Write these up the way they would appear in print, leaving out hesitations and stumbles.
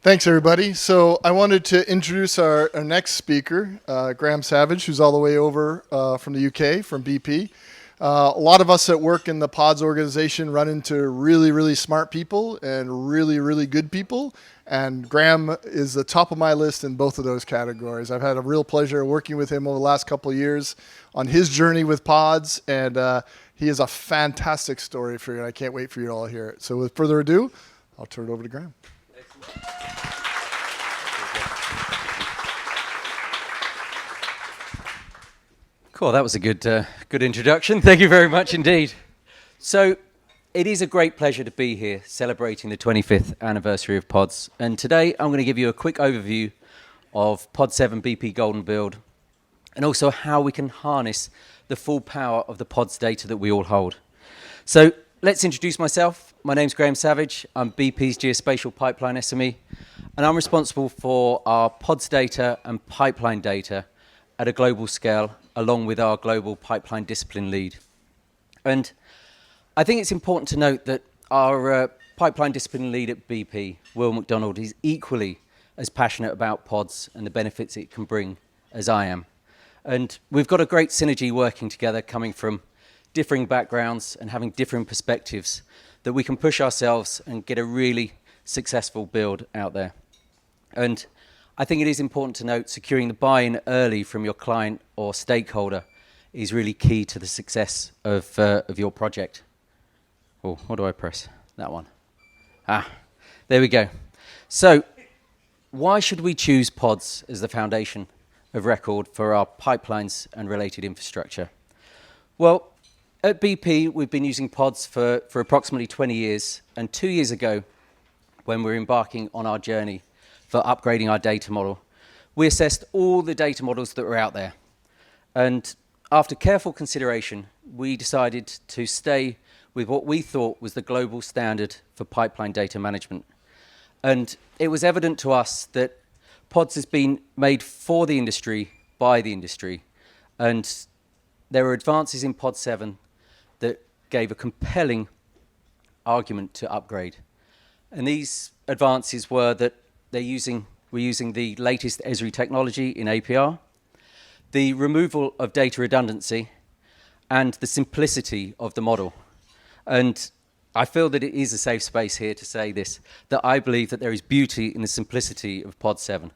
Thanks, everybody. So I wanted to introduce our next speaker, Graham Savage, who's all the way over from the UK, from BP. A lot of us that work in the PODS organization run into really, really smart people and really, really good people. And Graham is the top of my list in both of those categories. I've had a real pleasure working with him over the last couple of years on his journey with PODS. And he has a fantastic story for you. And I can't wait for you to all hear it. So with further ado, I'll turn it over to Graham. Cool, that was a good introduction. Thank you very much indeed. So, it is a great pleasure to be here celebrating the 25th anniversary of PODS. And today I'm going to give you a quick overview of POD 7 BP Golden Build and also how we can harness the full power of the PODS data that we all hold. So, let's introduce myself. My name's Graham Savage. I'm BP's Geospatial Pipeline SME, and I'm responsible for our PODS data and pipeline data at a global scale, along with our global pipeline discipline lead. And I think it's important to note that our pipeline discipline lead at BP, Will McDonald, is equally as passionate about PODS and the benefits it can bring as I am. And we've got a great synergy working together, coming from differing backgrounds and having different perspectives, that we can push ourselves and get a really successful build out there. And I think it is important to note securing the buy-in early from your client or stakeholder is really key to the success of your project. Oh, what do I press? That one. There we go. So, why should we choose PODS as the foundation of record for our pipelines and related infrastructure? Well, at BP, we've been using PODS for approximately 20 years, and 2 years ago, when we were embarking on our journey for upgrading our data model, we assessed all the data models that were out there. And after careful consideration, we decided to stay with what we thought was the global standard for pipeline data management. And it was evident to us that PODS has been made for the industry, by the industry. And there were advances in POD 7 that gave a compelling argument to upgrade. And these advances were that we're using the latest ESRI technology in APR, the removal of data redundancy, and the simplicity of the model. And I feel that it is a safe space here to say this, that I believe that there is beauty in the simplicity of POD 7.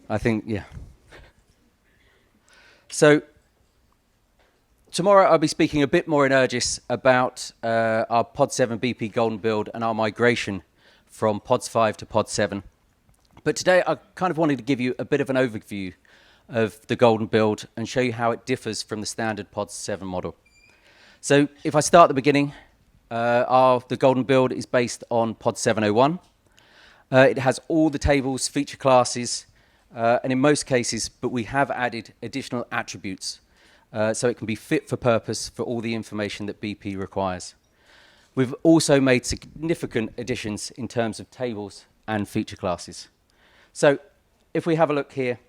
I think, yeah. So, tomorrow I'll be speaking a bit more in earnest about our POD 7 BP Golden Build and our migration from PODS 5 to POD 7. But today I kind of wanted to give you a bit of an overview of the Golden Build and show you how it differs from the standard PODS 7 model. So if I start at the beginning, the Golden Build is based on POD 701. It has all the tables, feature classes, and in most cases, but we have added additional attributes so it can be fit for purpose for all the information that BP requires. We've also made significant additions in terms of tables and feature classes. So if we have a look here,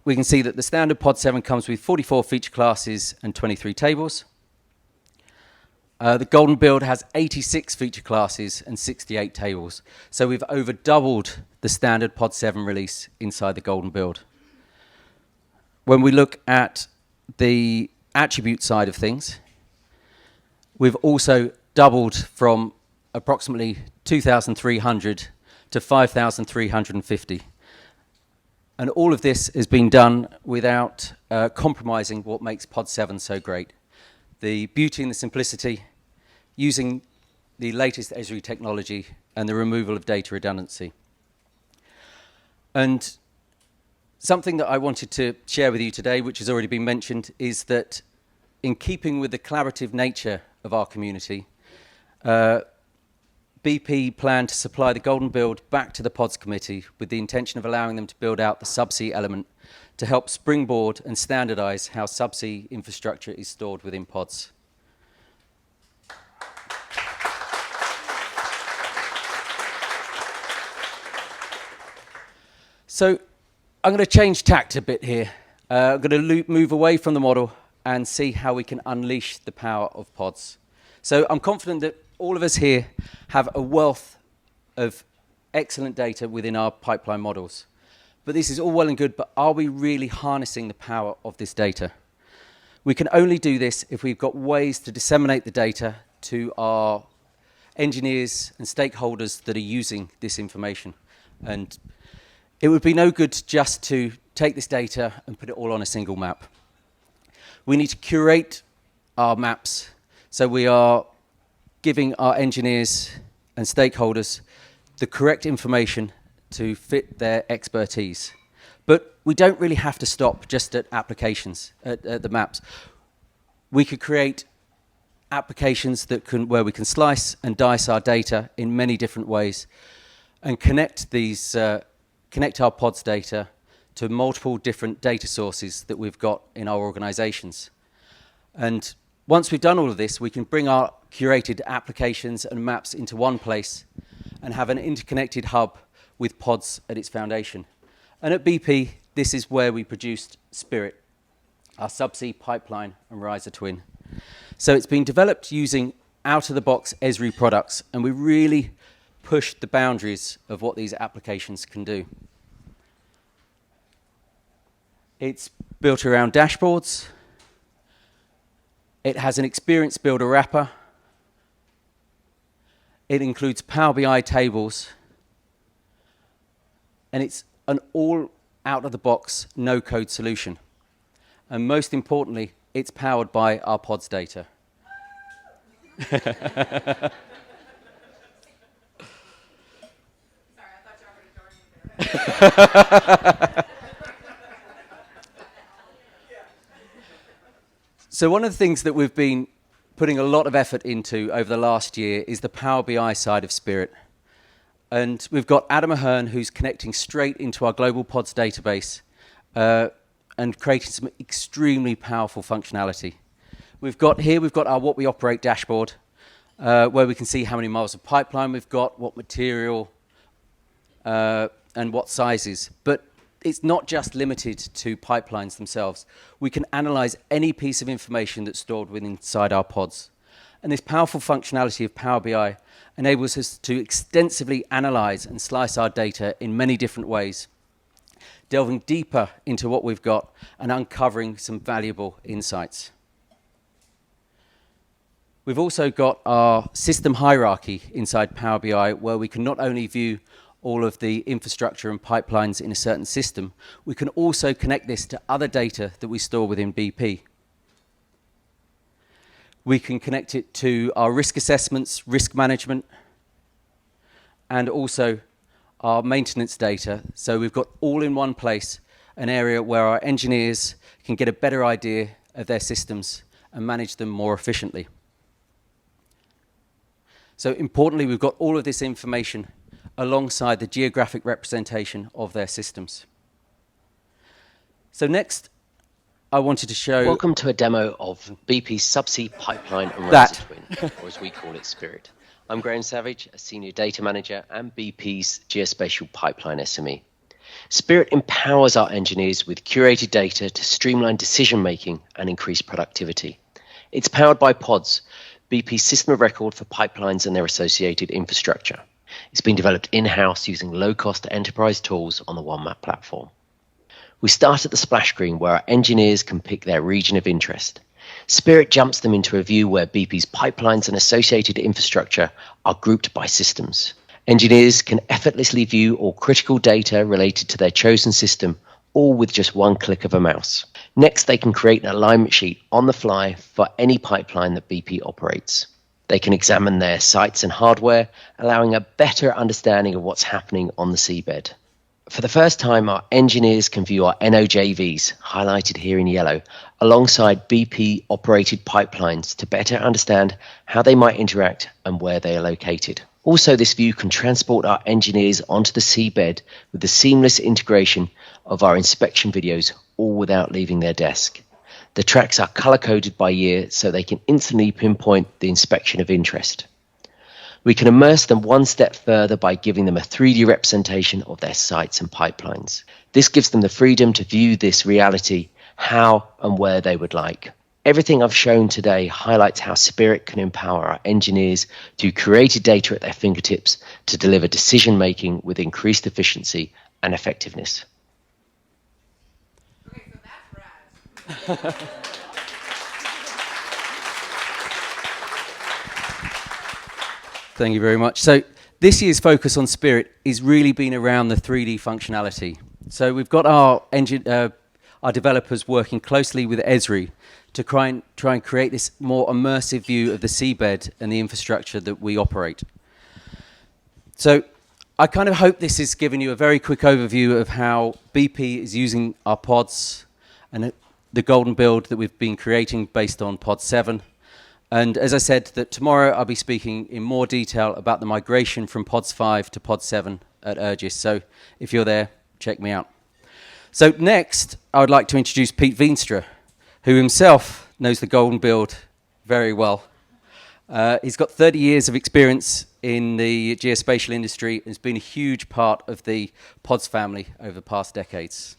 we can see that the standard POD 7 comes with 44 feature classes and 23 tables. The Golden Build has 86 feature classes and 68 tables. So we've over doubled the standard POD 7 release inside the Golden Build. When we look at the attribute side of things, we've also doubled from approximately 2,300 to 5,350. And all of this has been done without compromising what makes POD 7 so great. The beauty and the simplicity, using the latest ESRI technology and the removal of data redundancy. And something that I wanted to share with you today, which has already been mentioned, is that in keeping with the collaborative nature of our community, BP planned to supply the Golden Build back to the PODS committee with the intention of allowing them to build out the subsea element to help springboard and standardize how subsea infrastructure is stored within PODS. So I'm going to change tact a bit here. I'm going to move away from the model and see how we can unleash the power of PODS. So I'm confident that all of us here have a wealth of excellent data within our pipeline models. But this is all well and good, but are we really harnessing the power of this data? We can only do this if we've got ways to disseminate the data to our engineers and stakeholders that are using this information. And it would be no good just to take this data and put it all on a single map. We need to curate our maps so we are giving our engineers and stakeholders the correct information to fit their expertise. But we don't really have to stop just at applications, at the maps. We could create applications where we can slice and dice our data in many different ways and connect our PODS data to multiple different data sources that we've got in our organizations. And once we've done all of this, we can bring our curated applications and maps into one place and have an interconnected hub with PODS at its foundation. And at BP, this is where we produced Spirit, our subsea pipeline and riser twin. So it's been developed using out-of-the-box ESRI products, and we really pushed the boundaries of what these applications can do. It's built around dashboards. It has an experience builder wrapper. It includes Power BI tables. And it's an all out-of-the-box, no-code solution. And most importantly, it's powered by our PODS data. Sorry, I thought you already joined me there. So one of the things that we've been putting a lot of effort into over the last year is the Power BI side of Spirit. And we've got Adam Ahern, who's connecting straight into our global PODS database and creating some extremely powerful functionality. We've got our What We Operate dashboard, where we can see how many miles of pipeline we've got, what material, and what sizes. But it's not just limited to pipelines themselves. We can analyze any piece of information that's stored inside our PODS. And this powerful functionality of Power BI enables us to extensively analyze and slice our data in many different ways, delving deeper into what we've got and uncovering some valuable insights. We've also got our system hierarchy inside Power BI, where we can not only view all of the infrastructure and pipelines in a certain system, we can also connect this to other data that we store within BP. We can connect it to our risk assessments, risk management, and also our maintenance data. So we've got all in one place, an area where our engineers can get a better idea of their systems and manage them more efficiently. So importantly, we've got all of this information alongside the geographic representation of their systems. So next, I wanted to show... Welcome to a demo of BP's subsea pipeline and riser twin, or as we call it, Spirit. I'm Graham Savage, a senior data manager and BP's Geospatial pipeline SME. Spirit empowers our engineers with curated data to streamline decision-making and increase productivity. It's powered by PODS, BP's system of record for pipelines and their associated infrastructure. It's been developed in-house using low-cost enterprise tools on the OneMap platform. We start at the splash screen where our engineers can pick their region of interest. Spirit jumps them into a view where BP's pipelines and associated infrastructure are grouped by systems. Engineers can effortlessly view all critical data related to their chosen system, all with just one click of a mouse. Next, they can create an alignment sheet on the fly for any pipeline that BP operates. They can examine their sites and hardware, allowing a better understanding of what's happening on the seabed. For the first time, our engineers can view our NOJVs, highlighted here in yellow, alongside BP-operated pipelines to better understand how they might interact and where they are located. Also, this view can transport our engineers onto the seabed with the seamless integration of our inspection videos, all without leaving their desk. The tracks are color-coded by year so they can instantly pinpoint the inspection of interest. We can immerse them one step further by giving them a 3D representation of their sites and pipelines. This gives them the freedom to view this reality how and where they would like. Everything I've shown today highlights how Spirit can empower our engineers to curated data at their fingertips to deliver decision making with increased efficiency and effectiveness. Okay, so that's rad. Thank you very much. So this year's focus on Spirit is really been around the 3D functionality. So we've got our developers working closely with ESRI to try and create this more immersive view of the seabed and the infrastructure that we operate. So I kind of hope this has given you a very quick overview of how BP is using our pods and the golden build that we've been creating based on PODS 7. And as I said, that tomorrow I'll be speaking in more detail about the migration from PODS 5 to PODS 7 at Urgis. So if you're there, check me out. So next, I would like to introduce Pete Veenstra, who himself knows the golden build very well. He's got 30 years of experience in the geospatial industry and has been a huge part of the PODS family over the past decades.